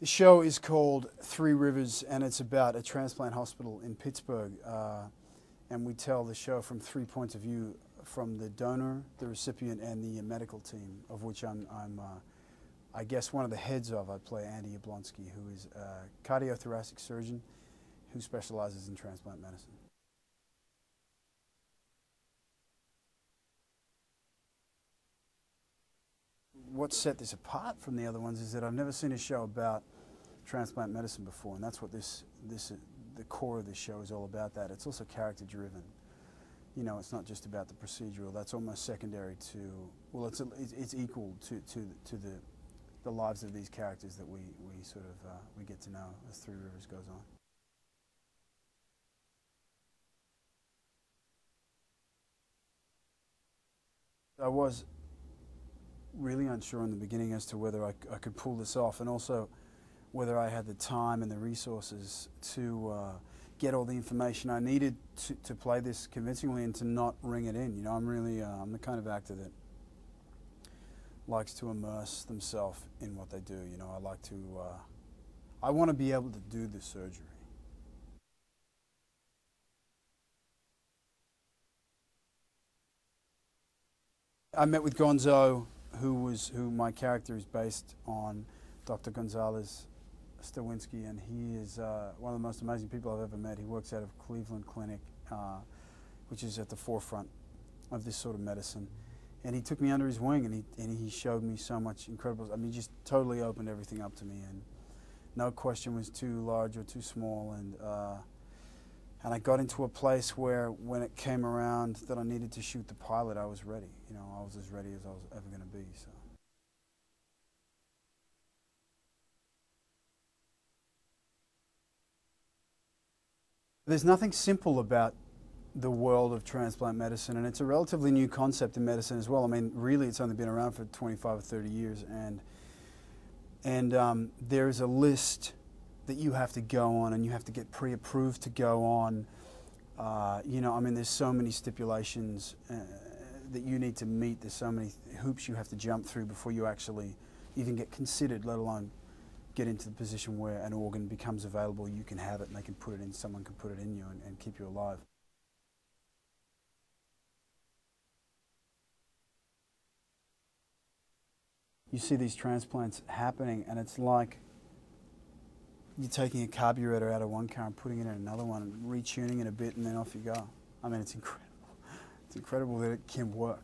The show is called Three Rivers, and it's about a transplant hospital in Pittsburgh. And we tell the show from 3 points of view: from the donor, the recipient, and the medical team, of which I'm I guess, one of the heads of. I play Andy Yablonsky, who is a cardiothoracic surgeon who specializes in transplant medicine. What set this apart from the other ones is that I've never seen a show about transplant medicine before, and that's what the core of this show is all about. That it's also character driven. You know, it's not just about the procedural. That's almost secondary to, well, it's equal to the lives of these characters that we sort of we get to know as Three Rivers goes on. I was really unsure in the beginning as to whether I could pull this off, and also whether I had the time and the resources to get all the information I needed to play this convincingly and to not ring it in. You know, I'm the kind of actor that likes to immerse themselves in what they do. You know, I want to be able to do the surgery. I met with Gonzo, who my character is based on, Dr. Gonzalez Stawinski, and he is one of the most amazing people I've ever met. He works out of Cleveland Clinic, which is at the forefront of this sort of medicine. And he took me under his wing, and he showed me so much incredible. I mean, he just totally opened everything up to me, and no question was too large or too small. And I got into a place where, when it came around that I needed to shoot the pilot, I was ready. You know, I was as ready as I was ever going to be. So. There's nothing simple about the world of transplant medicine, and it's a relatively new concept in medicine as well. I mean, really, it's only been around for 25 or 30 years, and there's a list that you have to go on, and you have to get pre-approved to go on. You know, I mean, there's so many stipulations that you need to meet. There's so many hoops you have to jump through before you actually even get considered, let alone get into the position where an organ becomes available, you can have it, and they can put it in, someone can put it in you and keep you alive. You see these transplants happening, and it's like you're taking a carburetor out of one car and putting it in another one and retuning it a bit, and then off you go. I mean, it's incredible. It's incredible that it can work.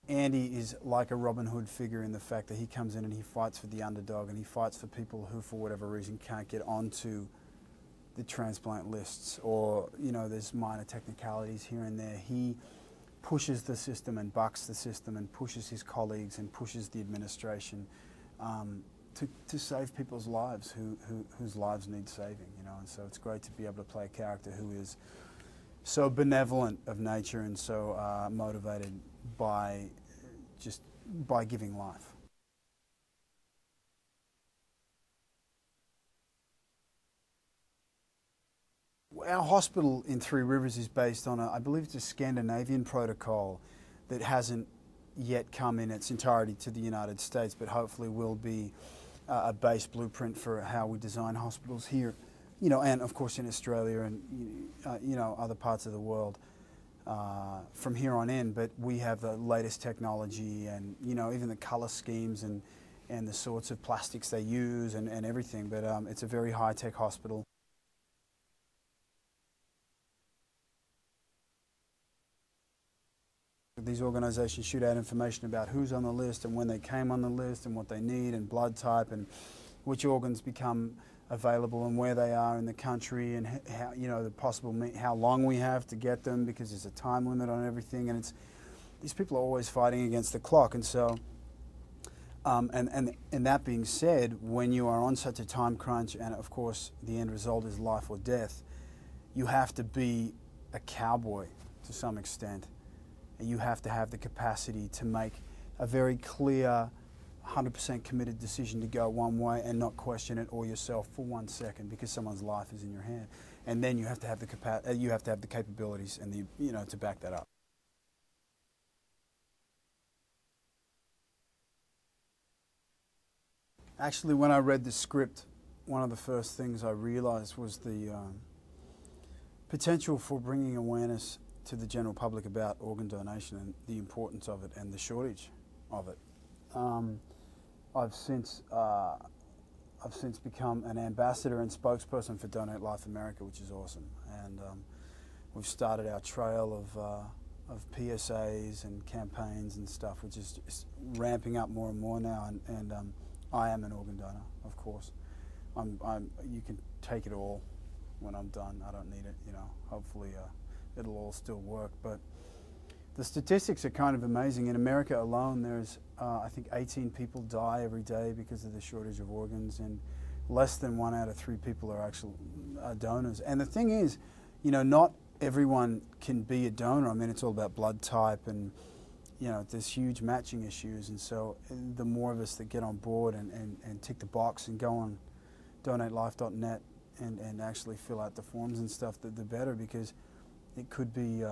Andy is like a Robin Hood figure in the fact that he comes in and he fights for the underdog, and he fights for people who, for whatever reason, can't get onto the transplant lists, or, you know, there's minor technicalities here and there. He pushes the system and bucks the system and pushes his colleagues and pushes the administration to save people's lives whose lives need saving, you know. And so it's great to be able to play a character who is so benevolent of nature and so motivated by giving life. Our hospital in Three Rivers is based on I believe it's a Scandinavian protocol that hasn't yet come in its entirety to the United States, but hopefully will be a base blueprint for how we design hospitals here, you know, and of course in Australia and you know, other parts of the world from here on in. But we have the latest technology, and, you know, even the color schemes and the sorts of plastics they use and everything. But it's a very high-tech hospital. These organizations shoot out information about who's on the list and when they came on the list and what they need and blood type and which organs become available and where they are in the country, and how, you know, the possible how long we have to get them, because there's a time limit on everything, and these people are always fighting against the clock. And so and that being said, when you are on such a time crunch, and of course the end result is life or death, you have to be a cowboy to some extent. You have to have the capacity to make a very clear, 100% committed decision to go one way and not question it or yourself for 1 second, because someone's life is in your hand. And then you have to have the capabilities and the, you know, to back that up. Actually, when I read the script, one of the first things I realized was the potential for bringing awareness to the general public about organ donation and the importance of it and the shortage of it. I've since become an ambassador and spokesperson for Donate Life America, which is awesome. And we've started our trail of PSAs and campaigns and stuff, which is just ramping up more and more now. And I am an organ donor, of course. You can take it all when I'm done. I don't need it, you know. Hopefully it'll all still work. But the statistics are kind of amazing. In America alone, there's I think 18 people die every day because of the shortage of organs, and less than 1 out of 3 people are actual donors. And the thing is, you know, not everyone can be a donor. I mean, it's all about blood type, and you know, there's huge matching issues. And so the more of us that get on board and tick the box and go on donatelife.net and actually fill out the forms and stuff, the better, because it could be,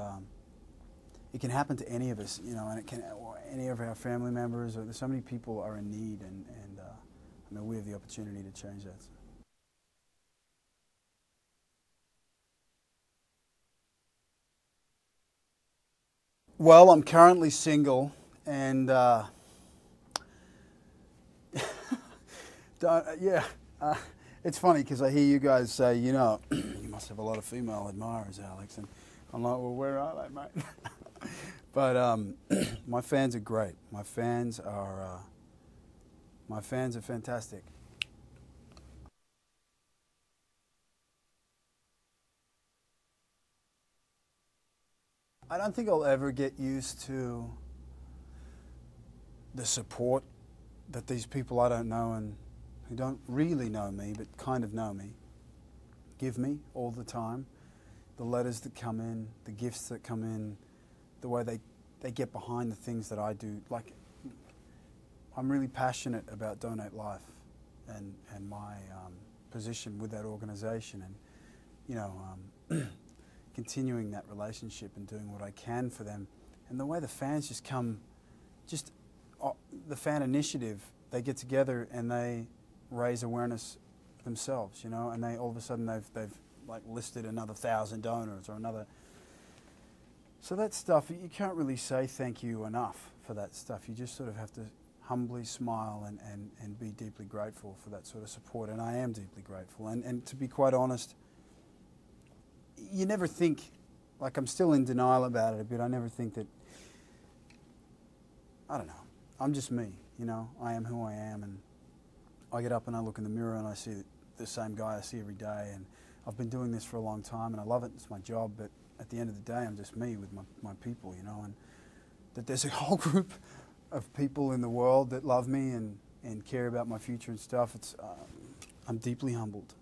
it can happen to any of us, you know, and it can, or any of our family members, or so many people are in need, and I mean, we have the opportunity to change that. Well, I'm currently single, and yeah, it's funny because I hear you guys say, you know, you must have a lot of female admirers, Alex, and I'm like, well, where are they, mate? But my fans are great. My fans are fantastic. I don't think I'll ever get used to the support that these people I don't know and who don't really know me but kind of know me give me all the time. The letters that come in, the gifts that come in, the way they get behind the things that I do. Like, I'm really passionate about Donate Life and my position with that organization, and you know, continuing that relationship and doing what I can for them. And the way the fans just come, just the fan initiative, they get together and they raise awareness themselves, you know, and they all of a sudden they've like listed another 1,000 donors or another. So that stuff, you can't really say thank you enough for that stuff. You just sort of have to humbly smile and be deeply grateful for that sort of support. And I am deeply grateful. And to be quite honest, you never think, like, I'm still in denial about it a bit. I never think that, I don't know, I'm just me, you know. I am who I am, and I get up and I look in the mirror and I see the same guy I see every day, and I've been doing this for a long time and I love it. It's my job, but at the end of the day, I'm just me with my people, you know, and that there's a whole group of people in the world that love me and care about my future and stuff. It's, I'm deeply humbled.